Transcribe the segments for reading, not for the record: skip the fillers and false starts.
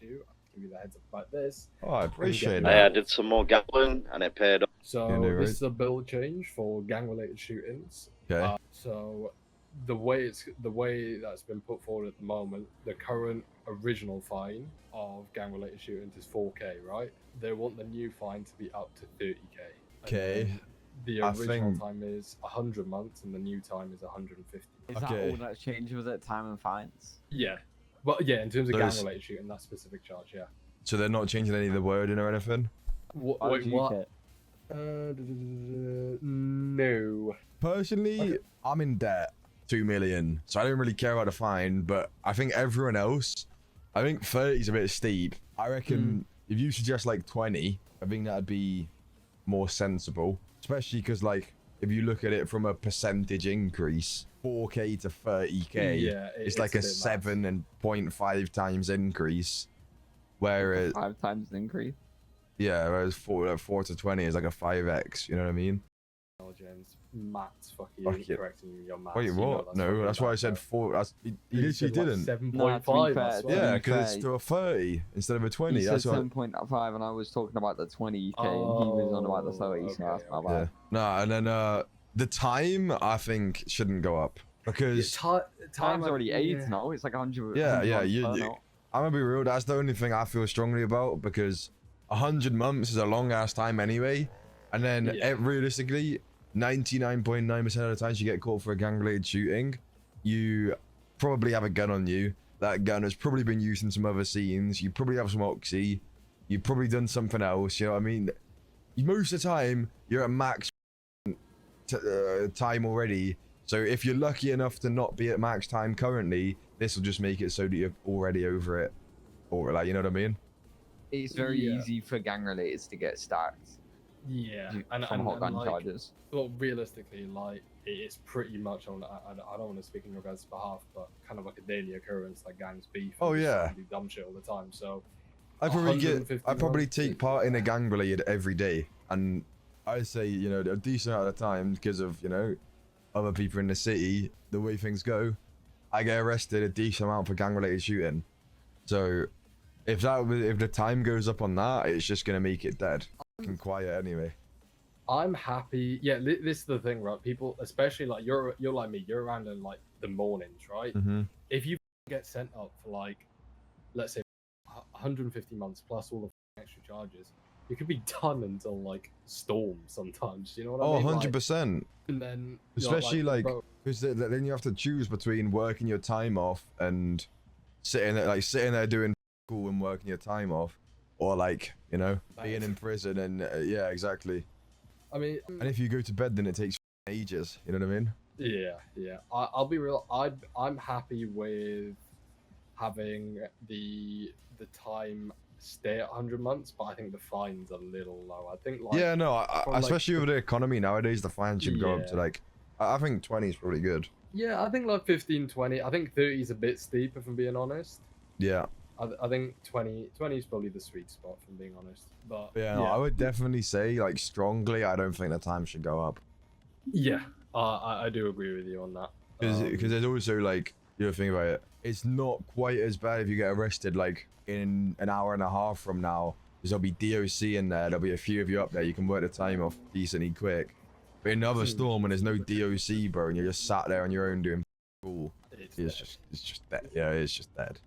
you. I'll give you the heads up about this. Oh, I appreciate that. that. I did some more gambling and it paid off. So Yeah, no, this is a bill change for gang-related shootings. Okay. So the way that's been put forward at the moment, the current original fine of gang-related shootings is 4K, right? They want the new fine to be up to 30K. Okay. The original time is 100 months, and the new time is 150. Is that all that's changed? Was it time and fines? Yeah. Well, yeah, in terms of Those- gang-related shooting, that specific charge, yeah. So they're not changing any of the wording or anything? Wait, what? No. Personally, Okay. I'm in debt, 2 million, so I don't really care about the fine. But I think everyone else, I think 30 is a bit steep. I reckon if you suggest like 20, I think that'd be more sensible. Especially because, like, if you look at it from a percentage increase, 4K to 30K, Yeah, it's like a 7.5 times increase. Whereas 5 times the increase. yeah, whereas 4 to 20 is like a 5x. You know what I mean? James, maths, fuck you, Fuck you. correcting you, your maths. Wait, you know what? No, fucking that's why I bad, said bro. 4. That's, he You literally said, like, didn't. 7.5. fair, I swear. Yeah, be because it's fair, to a 30 instead of a 20. He said That's what. 7.5 and I was talking about the 20K and he was on about the 30, so that's my Yeah. bad. No, and then the time I think shouldn't go up because Time's already 8 now, it's like 100. yeah, 100 you, per you, now. I'm gonna be real. That's the only thing I feel strongly about because 100 months is a long ass time anyway, and then realistically, 99.9% of the times you get caught for a gang-related shooting, you probably have a gun on you. That gun has probably been used in some other scenes. You probably have some oxy. You've probably done something else. You know what I mean? Most of the time, you're at max time already. So if you're lucky enough to not be at max time currently, this will just make it so that you're already over it, or like, you know what I mean? It's very easy for gang relateds to get stacked. Yeah, From hot gun like, charges. well, realistically, like, it's pretty much on. I don't want to speak in your guys' behalf, but kind of like a daily occurrence, like gangs beef. Oh, and just yeah. do dumb shit all the time. So I probably 150 take part in a gang related every day, and I say, you know, a decent amount of the time because of, you know, other people in the city, the way things go, I get arrested a decent amount for gang related shooting. So if the time goes up on that, it's just gonna make it dead and quiet anyway. I'm happy. Yeah, this is the thing, right? People, especially like you're like me, you're around in like the mornings, right? If you get sent up for like, let's say, 150 months plus all the extra charges, you could be done until like storm sometimes. You know what I mean? 100%. Like, and then Especially like, bro, because then you have to choose between working your time off and sitting there doing cool and working your time off, or like, you know, being in prison and yeah, exactly. I mean, And if you go to bed, then it takes ages. You know what I mean? yeah. I'll be real. I'm happy with having the time stay at 100 months, but I think the fine's a little low. I think like yeah, no, from, especially like, with the economy nowadays, the fine should go up to Yeah. like, I think 20 is probably good. yeah, I think like 15, 20. I think 30 is a bit steep if I'm being honest. Yeah. I think 20 is probably the sweet spot, if I'm being honest. But Yeah, no, I would definitely say, like, strongly, I don't think the time should go up. yeah, I do agree with you on that. Because there's also, like, you know, think about it, it's not quite as bad if you get arrested, like, in an hour and a half from now. Because there'll be DOC in there, there'll be a few of you up there, you can work the time off decently quick. But in another storm, when there's no DOC, bro, and you're just sat there on your own doing cool, it's just dead. Yeah, it's just dead.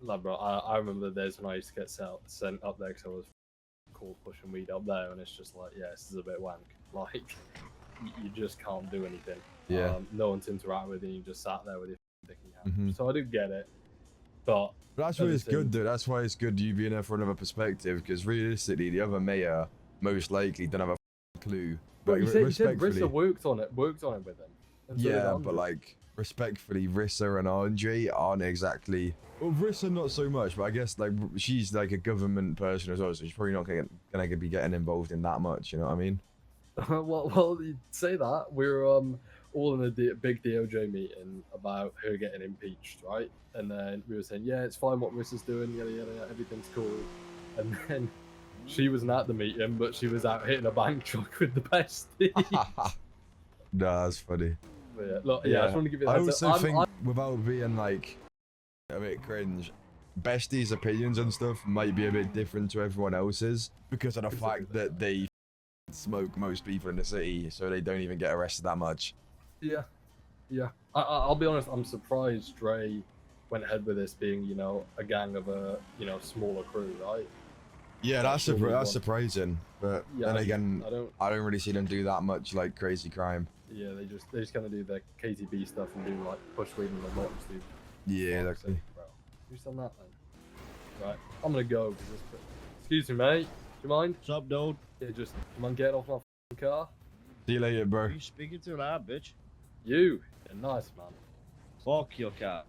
Like, bro, I remember the days when I used to get sent up there because I was cool pushing weed up there, and it's just like, yeah, this is a bit wank. Like, you just can't do anything. Yeah. No one to interact with, and you just sat there with your dick in your hand. So I do get it, but That's why it's good, though. That's why it's good you being there for another perspective, because realistically, the other mayor most likely don't have a clue. But Like, you said Rissa worked on it with him. And so did yeah, Andre. but like, respectfully, Rissa and Andre aren't exactly. Well, Rissa not so much, but I guess like she's like a government person as well, so she's probably not gonna be getting involved in that much. You know what I mean? well, you say that we're all in a big DOJ meeting about her getting impeached, right? And then we were saying, yeah, it's fine what Rissa's doing, yada yada, yada, everything's cool. And then she wasn't at the meeting, but she was out hitting a bank truck with the bestie. Nah, that's funny. But yeah, look, yeah, I just want to give you that. I also think, without being like a bit cringe, besties' opinions and stuff might be a bit different to everyone else's because of the fact that they smoke most people in the city, so they don't even get arrested that much. Yeah, yeah. I'll be honest. I'm surprised Dre went ahead with this being, you know, a gang of a, you know, smaller crew, right? Yeah, that's surprising. But yeah, then again, I don't really see them do that much like crazy crime. Yeah, they just kind of do their KTB stuff and do like push weed and the lot and do. Yeah, exactly. Bro, who's done that then? Right, I'm gonna go. Cause this... Excuse me, mate. Do you mind? What's up, dude? Yeah, just come on, get off my car. See you later, bro. Who you speaking to that, bitch? You, you're nice man. Fuck your car.